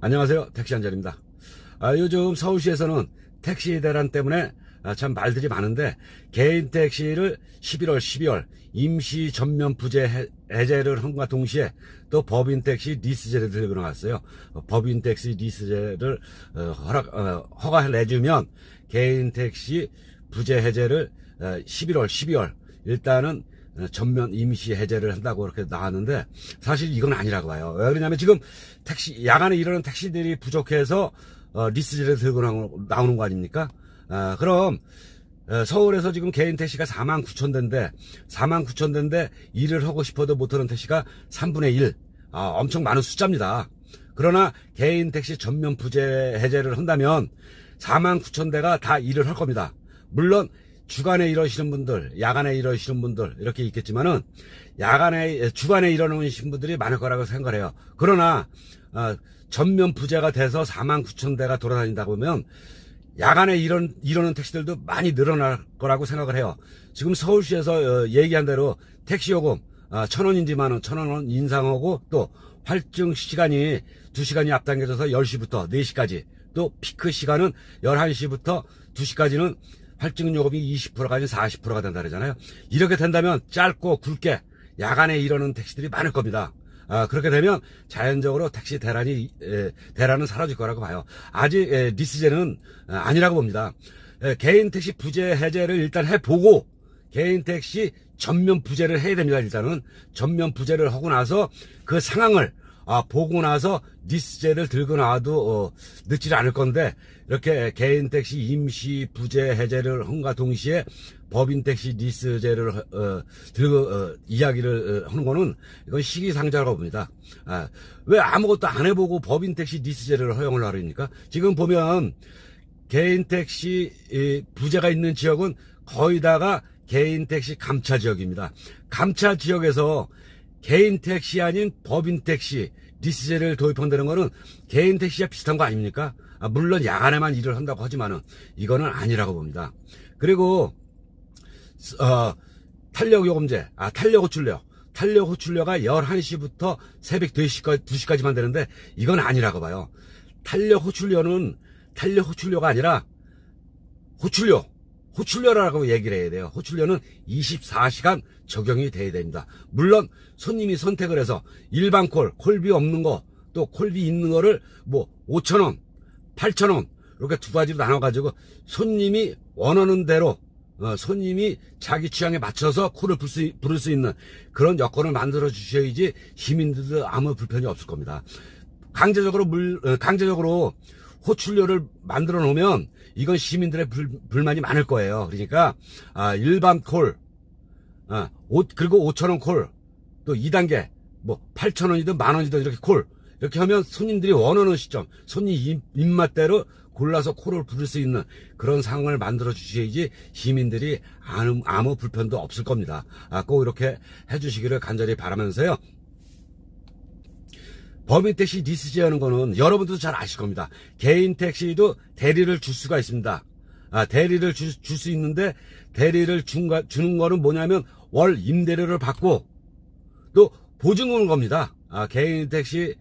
안녕하세요. 택시 한전입니다. 요즘 서울시에서는 택시 대란 때문에 참 말들이 많은데 개인 택시를 11월, 12월 임시 전면 부재 해제를 함과 동시에 또 법인 택시 리스제를 들고 나왔어요. 법인 택시 리스제를 허가를 내주면 개인 택시 부재 해제를 11월, 12월 일단은 전면 임시 해제를 한다고 그렇게 나왔는데 사실 이건 아니라고 봐요. 왜 그러냐면 지금 택시 야간에 이러는 택시들이 부족해서 리스제를 들고 나오는 거 아닙니까? 그럼 서울에서 지금 개인 택시가 49,000대인데 49,000대인데 일을 하고 싶어도 못하는 택시가 3분의 1 엄청 많은 숫자입니다. 그러나 개인 택시 전면 부재 해제를 한다면 49,000대가 다 일을 할 겁니다. 물론 주간에 일하시는 분들, 야간에 일하시는 분들 이렇게 있겠지만은 주간에 일하시는 분들이 많을 거라고 생각을 해요. 그러나 전면 부재가 돼서 49,000대가 돌아다닌다고 보면 야간에 이러는 택시들도 많이 늘어날 거라고 생각을 해요. 지금 서울시에서 얘기한 대로 택시 요금 1,000원인지 10,000원, 1,000원 인상하고 또 활증 시간이 2시간이 앞당겨져서 10시부터 4시까지 또 피크 시간은 11시부터 2시까지는 활증 요금이 20%가 아닌 40%가 된다 그러잖아요. 이렇게 된다면 짧고 굵게 야간에 이러는 택시들이 많을 겁니다. 그렇게 되면 자연적으로 택시 대란은 사라질 거라고 봐요. 아직 리스제는 아니라고 봅니다. 개인 택시 부재 해제를 일단 해보고 개인 택시 전면 부재를 해야 됩니다. 일단은 전면 부재를 하고 나서 그 상황을 보고 나서 리스제를 들고 나와도 늦지 않을 건데 이렇게 개인 택시 임시 부재 해제를 함과 동시에 법인 택시 리스제를 들고 이야기를 하는 거는 이건 시기상조라고 봅니다. 왜 아무것도 안 해보고 법인 택시 리스제를 허용을 하려니까? 지금 보면 개인 택시 부재가 있는 지역은 거의 다가 개인 택시 감차 지역입니다. 감차 지역에서 개인 택시 아닌 법인 택시 리스제를 도입한다는 거는 개인 택시와 비슷한 거 아닙니까? 물론 야간에만 일을 한다고 하지만은 이거는 아니라고 봅니다. 그리고 탄력요금제, 탄력호출료가 11시부터 새벽 2시까지만 되는데 이건 아니라고 봐요. 탄력호출료가 아니라 호출료라고 얘기를 해야 돼요. 호출료는 24시간 적용이 돼야 됩니다. 물론 손님이 선택을 해서 일반 콜비 없는 거, 또 콜비 있는 거를 뭐 5,000원, 8,000원 이렇게 두 가지로 나눠가지고 손님이 원하는 대로 손님이 자기 취향에 맞춰서 콜을 부를 수 있는 그런 여건을 만들어 주셔야지 시민들도 아무 불편이 없을 겁니다. 강제적으로 호출료를 만들어 놓으면 이건 시민들의 불만이 많을 거예요. 그러니까 일반 콜, 그리고 5,000원 콜, 또 2단계 뭐 8,000원이든 10,000원이든 이렇게 콜 이렇게 하면 손님들이 원하는 시점, 손님 입맛대로 골라서 콜을 부를 수 있는 그런 상황을 만들어 주셔야지 시민들이 아무 불편도 없을 겁니다. 꼭 이렇게 해주시기를 간절히 바라면서요. 법인 택시 리스제 하는 거는 여러분들도 잘 아실 겁니다. 개인 택시도 대리를 줄 수가 있습니다. 대리를 줄 수 있는데 대리를 주는 거는 뭐냐면 월 임대료를 받고 또 보증금을 겁니다. 개인 택시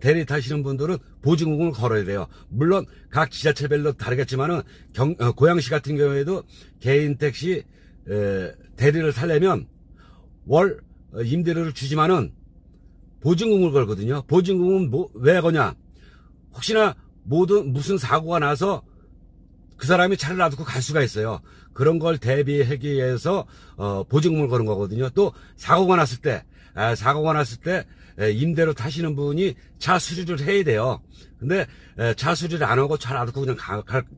대리 타시는 분들은 보증금을 걸어야 돼요. 물론 각 지자체별로 다르겠지만은 고양시 같은 경우에도 개인 택시 대리를 타려면 월 임대료를 주지만은 보증금을 걸거든요. 보증금은 왜 거냐? 혹시나 무슨 사고가 나서 그 사람이 차를 놔두고 갈 수가 있어요. 그런 걸 대비하기 위해서 보증금을 거는 거거든요. 또 사고가 났을 때 임대로 타시는 분이 차 수리를 해야 돼요. 근데 차 수리를 안 하고 차 놔두고 그냥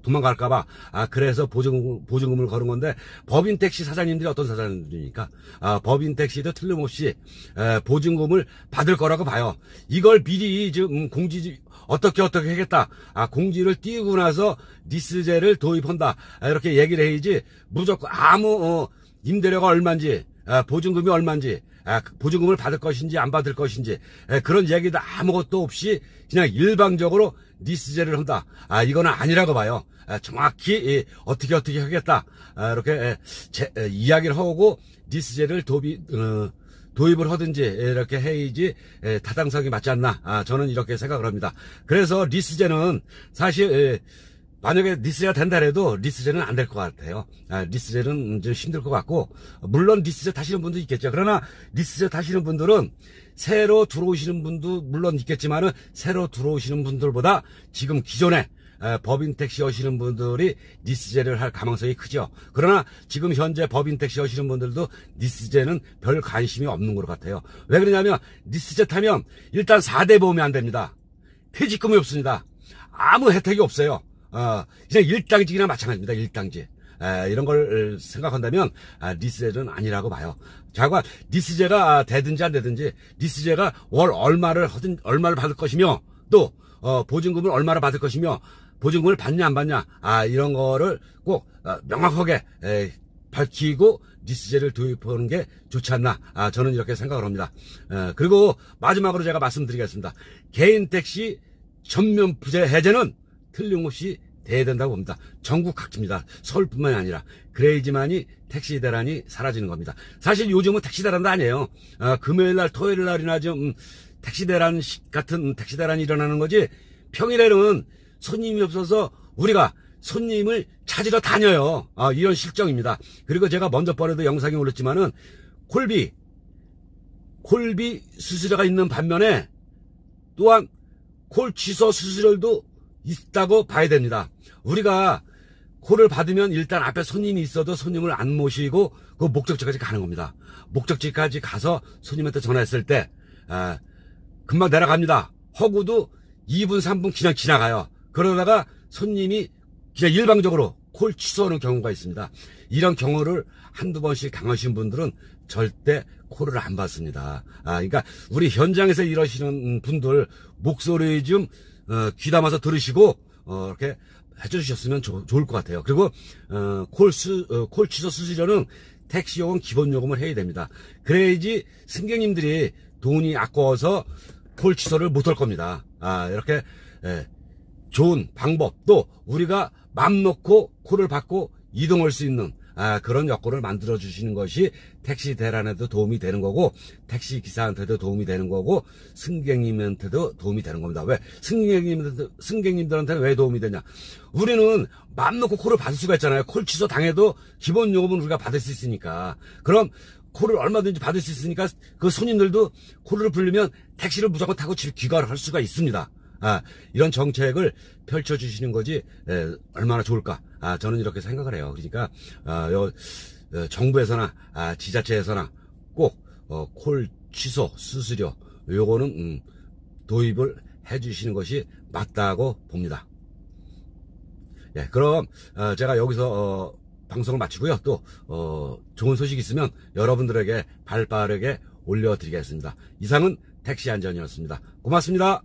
도망갈까봐 그래서 보증금을 거는 건데 법인 택시 사장님들이 어떤 사장님들입니까? 법인 택시도 틀림없이 보증금을 받을 거라고 봐요. 이걸 미리 지금 공지 어떻게 하겠다. 공지를 띄우고 나서 리스제를 도입한다. 이렇게 얘기를 해야지 무조건 아무 임대료가 얼마인지 보증금이 얼마인지 보증금을 받을 것인지 안 받을 것인지 그런 얘기도 아무것도 없이 그냥 일방적으로 리스제를 한다. 이거는 아니라고 봐요. 정확히 어떻게 하겠다. 이렇게 이야기를 하고 리스제를 도입을 하든지 이렇게 해야지 타당성이 맞지 않나. 저는 이렇게 생각을 합니다. 그래서 리스제는 사실 만약에 리스제가 된다 해도 리스제는 안 될 것 같아요. 리스제는 좀 힘들 것 같고, 물론 리스제 타시는 분도 있겠죠. 그러나 리스제 타시는 분들은 새로 들어오시는 분도 물론 있겠지만은 새로 들어오시는 분들보다 지금 기존에 법인 택시 하시는 분들이 리스제를 할 가능성이 크죠. 그러나 지금 현재 법인 택시 하시는 분들도 리스제는 별 관심이 없는 것 같아요. 왜 그러냐면 리스제 타면 일단 4대 보험이 안 됩니다. 퇴직금이 없습니다. 아무 혜택이 없어요. 그냥 일당직이나 마찬가지입니다. 일당직. 이런 걸 생각한다면 리스제는 아니라고 봐요. 자가 리스제가 되든지 안 되든지 리스제가 월 얼마를 받을 것이며 또 보증금을 얼마나 받을 것이며 보증금을 받냐 안 받냐 이런 거를 꼭 명확하게 밝히고 리스제를 도입하는 게 좋지 않나. 저는 이렇게 생각을 합니다. 그리고 마지막으로 제가 말씀드리겠습니다. 개인 택시 전면 부재 해제는 틀림없이 돼야 된다고 봅니다. 전국 각지입니다. 서울뿐만이 아니라 그래야지만이 택시 대란이 사라지는 겁니다. 사실 요즘은 택시 대란도 아니에요. 금요일날 토요일날이나 좀 택시 대란 같은 택시 대란이 일어나는 거지, 평일에는 손님이 없어서 우리가 손님을 찾으러 다녀요. 이런 실정입니다. 그리고 제가 먼저 번에도 영상에 올렸지만은 콜비 수수료가 있는 반면에 또한 콜 취소 수수료도 있다고 봐야 됩니다. 우리가 콜을 받으면 일단 앞에 손님이 있어도 손님을 안 모시고 그 목적지까지 가는 겁니다. 목적지까지 가서 손님한테 전화했을 때 금방 내려갑니다. 허구도 2분 3분 그냥 지나가요. 그러다가 손님이 그냥 일방적으로 콜 취소하는 경우가 있습니다. 이런 경우를 한두 번씩 당하신 분들은 절대 콜을 안 받습니다. 그러니까 우리 현장에서 일하시는 분들 목소리 좀 귀담아서 들으시고 이렇게 해주셨으면 좋을 것 같아요. 그리고 콜 취소 수수료는 택시요금 기본요금을 해야 됩니다. 그래야지 승객님들이 돈이 아까워서 콜 취소를 못할 겁니다. 이렇게 좋은 방법, 또 우리가 맘 놓고 콜을 받고 이동할 수 있는 그런 여건을 만들어 주시는 것이 택시 대란에도 도움이 되는 거고, 택시 기사한테도 도움이 되는 거고, 승객님한테도 도움이 되는 겁니다. 왜? 승객님들한테는 왜 도움이 되냐? 우리는 맘 놓고 콜을 받을 수가 있잖아요. 콜 취소 당해도 기본 요금은 우리가 받을 수 있으니까. 그럼 콜을 얼마든지 받을 수 있으니까 그 손님들도 콜을 부르면 택시를 무조건 타고 귀가를 할 수가 있습니다. 이런 정책을 펼쳐주시는 거지 얼마나 좋을까. 저는 이렇게 생각을 해요. 그러니까 정부에서나 지자체에서나 꼭 콜 취소 수수료 요거는 도입을 해주시는 것이 맞다고 봅니다. 예, 그럼 제가 여기서 방송을 마치고요. 또 좋은 소식 있으면 여러분들에게 발빠르게 올려드리겠습니다. 이상은 택시 안전이었습니다. 고맙습니다.